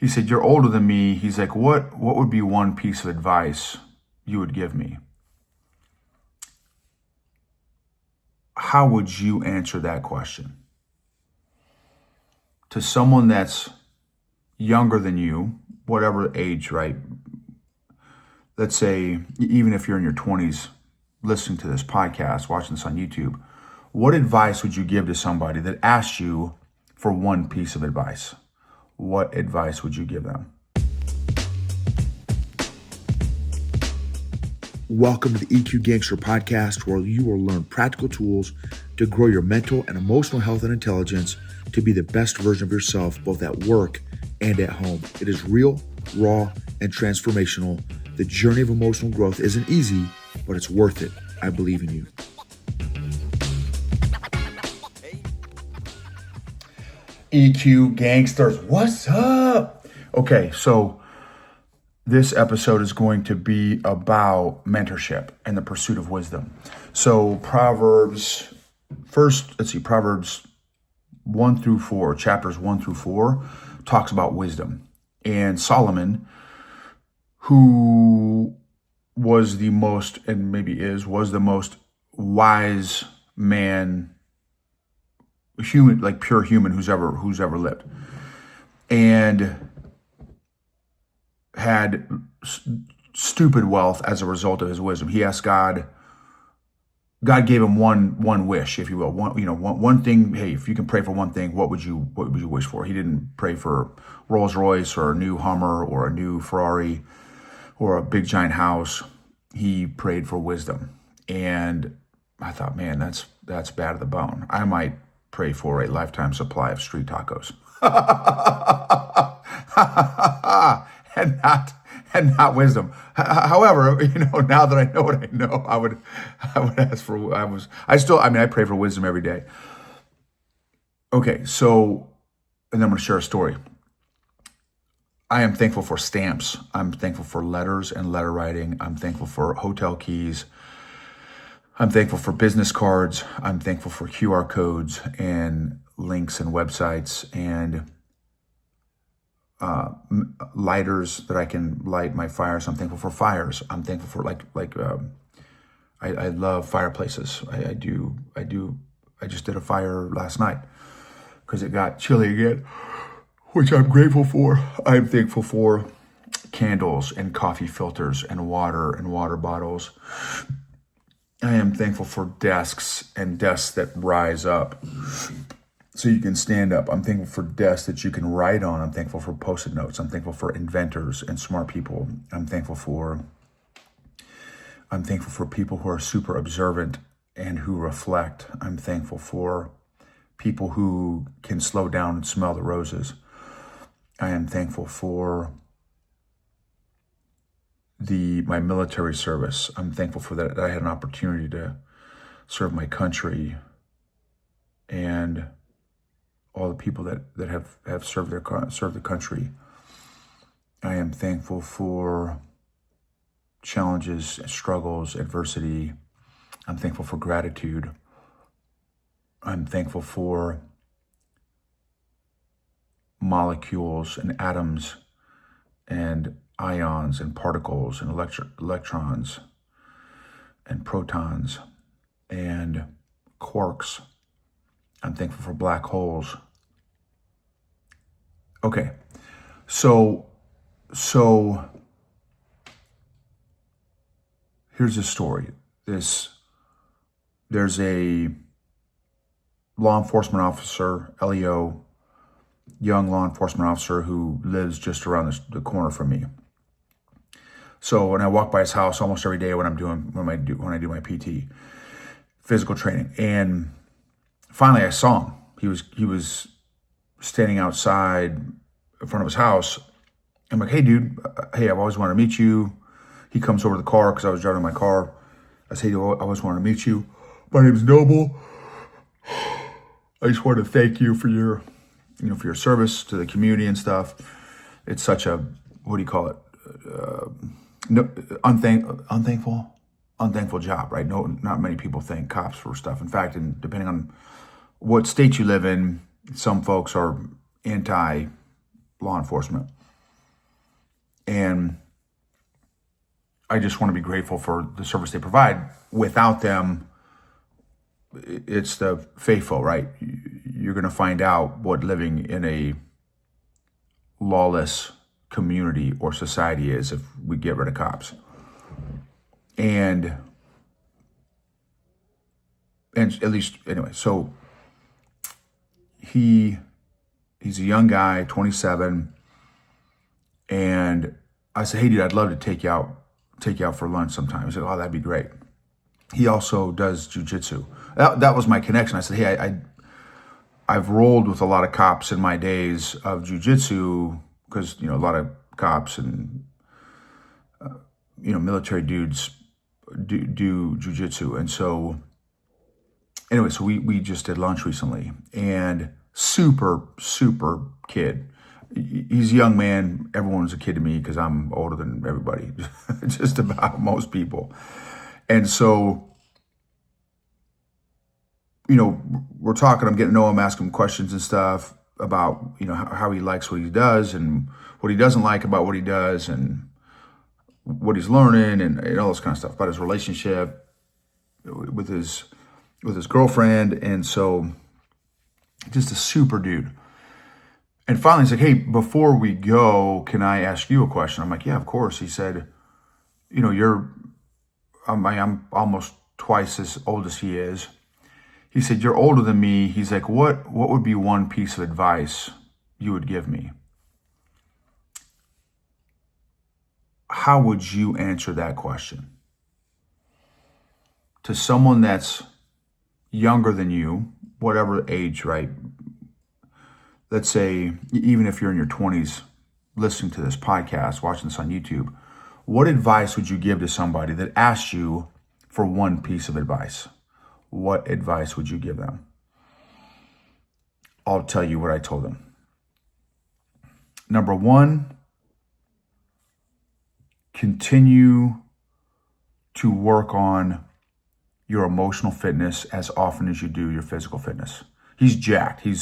he said, "You're older than me." He's like, what would be one piece of advice you would give me? How would you answer that question? To someone that's younger than you, whatever age, right? Let's say, even if you're in your 20s, listening to this podcast, watching this on YouTube, what advice would you give to somebody that asked you for one piece of advice? What advice would you give them? Welcome to the EQ Gangster podcast, where you will learn practical tools to grow your mental and emotional health and intelligence to be the best version of yourself, both at work and at home. It is real, raw, and transformational. The journey of emotional growth isn't easy, but it's worth it. I believe in you. EQ Gangsters, what's up? Okay, so this episode is going to be about mentorship and the pursuit of wisdom. So Proverbs 1 through 4, chapters 1 through 4, talks about wisdom. And Solomon, who was the most, and maybe was the most wise man, human, like pure human who's ever lived, and had stupid wealth as a result of his wisdom. He asked God. God gave him one wish, if you will, one thing. Hey, if you can pray for one thing, what would you wish for? He didn't pray for Rolls Royce or a new Hummer or a new Ferrari or a big giant house. He prayed for wisdom, and I thought, man, that's bad to the bone. I might pray for a lifetime supply of street tacos. and not wisdom. However, now that I know what I know, I would ask for. I pray for wisdom every day. Okay, so, and then I'm going to share a story. I am thankful for stamps. I'm thankful for letters and letter writing. I'm thankful for hotel keys. I'm thankful for business cards. I'm thankful for QR codes and links and websites and lighters that I can light my fires. I'm thankful for fires. I'm thankful for I love fireplaces. I just did a fire last night because it got chilly again, which I'm grateful for. I'm thankful for candles and coffee filters and water bottles. I am thankful for desks that rise up so you can stand up. I'm thankful for desks that you can write on. I'm thankful for Post-it notes. I'm thankful for inventors and smart people. I'm thankful for people who are super observant and who reflect. I'm thankful for people who can slow down and smell the roses. I am thankful for my military service. I'm thankful for that I had an opportunity to serve my country and all the people that have served the country. I am thankful for challenges, struggles, adversity. I'm thankful for gratitude. I'm thankful for molecules and atoms and ions and particles and electrons and protons and quarks. I'm thankful for black holes. Okay, so here's a story. There's a law enforcement officer, LEO, young law enforcement officer who lives just around the corner from me. So when I walk by his house almost every day when I do my PT, physical training, and finally I saw him. He was standing outside in front of his house. I'm like, hey dude, I've always wanted to meet you. He comes over to the car because I was driving my car. I say, I always wanted to meet you. My name's Noble. I just wanted to thank you for your service to the community and stuff. It's such a, what do you call it? Unthankful job, right? No, not many people thank cops for stuff. In fact, and depending on what state you live in, some folks are anti law enforcement. And I just want to be grateful for the service they provide. Without them, it's the faithful, right? You're going to find out what living in a lawless community or society is if we get rid of cops. And at least, anyway, so he's a young guy, 27, and I said, hey, dude, I'd love to take you out for lunch sometime. He said, oh, that'd be great. He also does jujitsu. That was my connection. I said, hey, I've rolled with a lot of cops in my days of jujitsu because, a lot of cops and, military dudes do jujitsu. And so anyway, so we just did lunch recently, and super kid. He's a young man. Everyone's a kid to me because I'm older than everybody, just about most people. And so, we're talking, I'm getting to know him, asking him questions and stuff about, how he likes what he does and what he doesn't like about what he does and what he's learning and all this kind of stuff about his relationship with his girlfriend. And so just a super dude. And finally he's like, hey, before we go, can I ask you a question? I'm like, yeah, of course. He said, I'm almost twice as old as he is. He said, you're older than me. He's like, what would be one piece of advice you would give me? How would you answer that question? To someone that's younger than you, whatever age, right? Let's say, even if you're in your 20s, listening to this podcast, watching this on YouTube, what advice would you give to somebody that asked you for one piece of advice? What advice would you give them? I'll tell you what I told them. Number one, continue to work on your emotional fitness as often as you do your physical fitness. He's jacked. He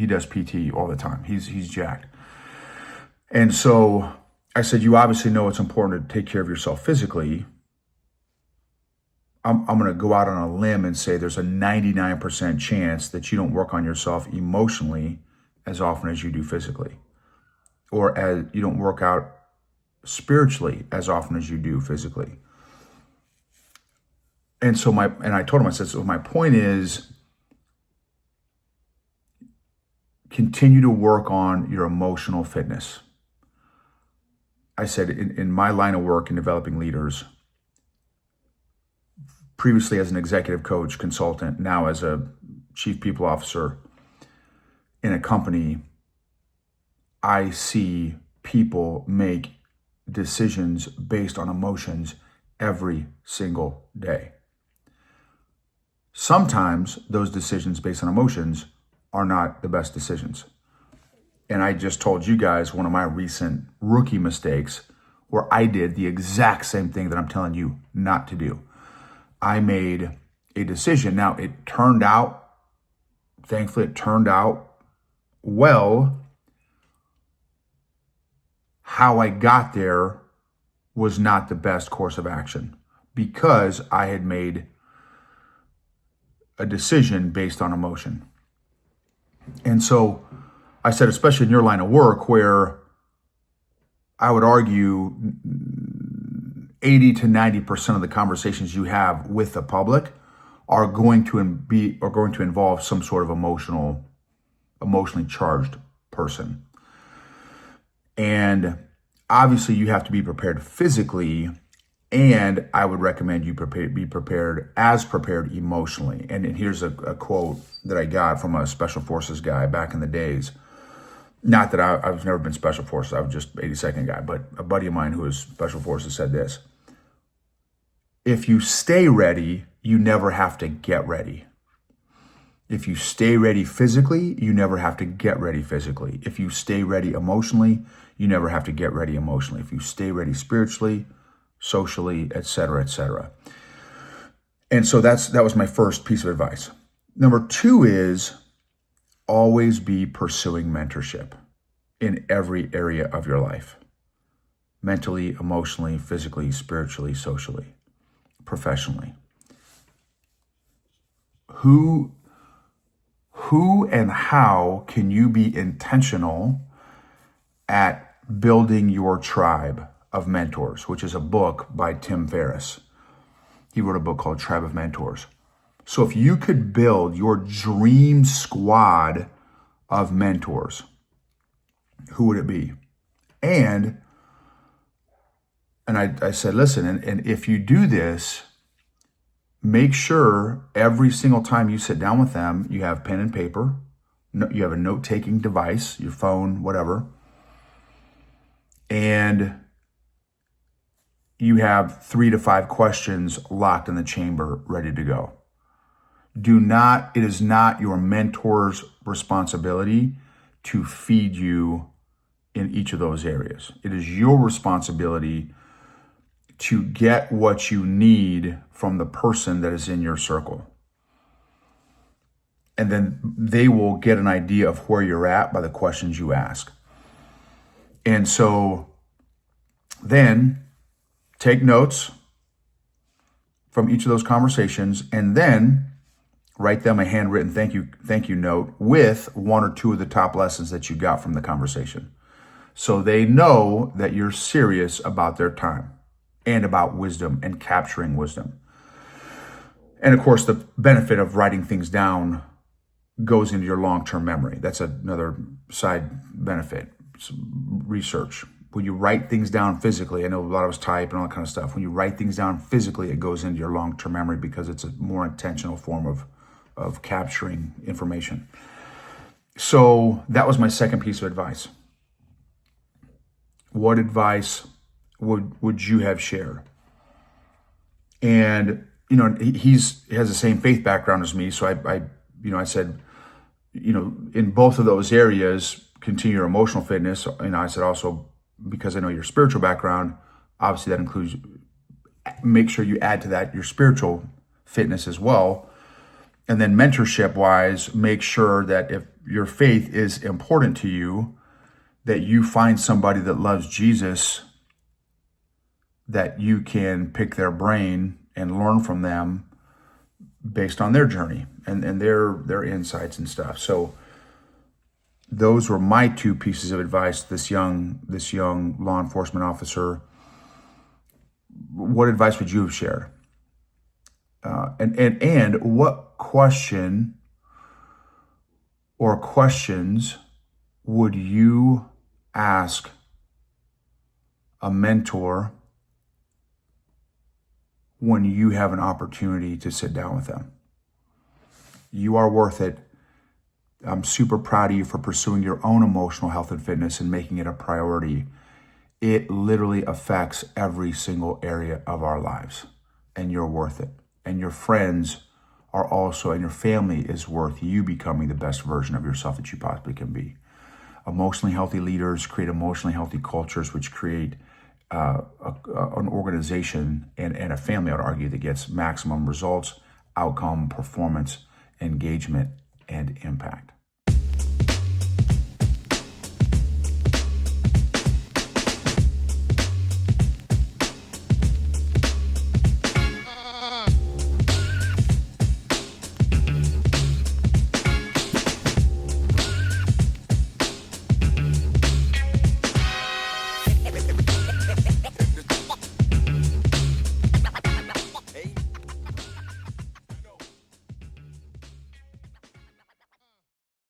does PT all the time. He's jacked. And so I said, you obviously know it's important to take care of yourself physically. I'm going to go out on a limb and say there's a 99% chance that you don't work on yourself emotionally as often as you do physically, or as you don't work out spiritually as often as you do physically. And so I told him, I said, so my point is, continue to work on your emotional fitness. I said, in my line of work in developing leaders, previously as an executive coach, consultant, now as a chief people officer in a company, I see people make decisions based on emotions every single day. Sometimes those decisions based on emotions are not the best decisions. And I just told you guys one of my recent rookie mistakes where I did the exact same thing that I'm telling you not to do. I made a decision. Now, thankfully it turned out well. How I got there was not the best course of action because I had made a decision based on emotion. And so I said, especially in your line of work, where I would argue 80 to 90% of the conversations you have with the public are going to involve some sort of emotionally charged person. And obviously you have to be prepared physically, and I would recommend you be prepared emotionally. And here's a quote that I got from a special forces guy back in the days. Not that I've never been special forces, I was just 82nd guy, but a buddy of mine who was special forces said this: if you stay ready, you never have to get ready. If you stay ready physically, you never have to get ready physically. If you stay ready emotionally, you never have to get ready emotionally. If you stay ready spiritually, socially, etc., etc. And so that was my first piece of advice. Number two is always be pursuing mentorship in every area of your life. mentally, emotionally, physically, spiritually, socially, professionally. Who and how can you be intentional at building your tribe of mentors, which is a book by Tim Ferriss. He wrote a book called Tribe of Mentors. So if you could build your dream squad of mentors, who would it be? And I said, listen, and if you do this, make sure every single time you sit down with them, you have pen and paper, you have a note-taking device, your phone, whatever, and you have 3 to 5 questions locked in the chamber, ready to go. It is not your mentor's responsibility to feed you in each of those areas. It is your responsibility to get what you need from the person that is in your circle. And then they will get an idea of where you're at by the questions you ask. And so then take notes from each of those conversations and then write them a handwritten thank you note with 1 or 2 of the top lessons that you got from the conversation. So they know that you're serious about their time and about wisdom and capturing wisdom. And of course, the benefit of writing things down goes into your long-term memory. That's another side benefit. It's research. When you write things down physically, I know a lot of us type and all that kind of stuff. When you write things down physically, it goes into your long-term memory because it's a more intentional form of capturing information. So that was my second piece of advice. What advice would you have shared? And he has the same faith background as me, so I said, in both of those areas, continue your emotional fitness. And I said also, because I know your spiritual background, obviously that includes, make sure you add to that your spiritual fitness as well. And then mentorship wise, make sure that if your faith is important to you, that you find somebody that loves Jesus, that you can pick their brain and learn from them based on their journey and their insights and stuff. So those were my 2 pieces of advice. This young law enforcement officer. What advice would you have shared? And what question or questions would you ask a mentor when you have an opportunity to sit down with them? You are worth it. I'm super proud of you for pursuing your own emotional health and fitness and making it a priority. It literally affects every single area of our lives, and you're worth it. And your friends are also, and your family is worth you becoming the best version of yourself that you possibly can be. Emotionally healthy leaders create emotionally healthy cultures, which create an organization and a family, I'd argue, that gets maximum results, outcome, performance, engagement, and impact.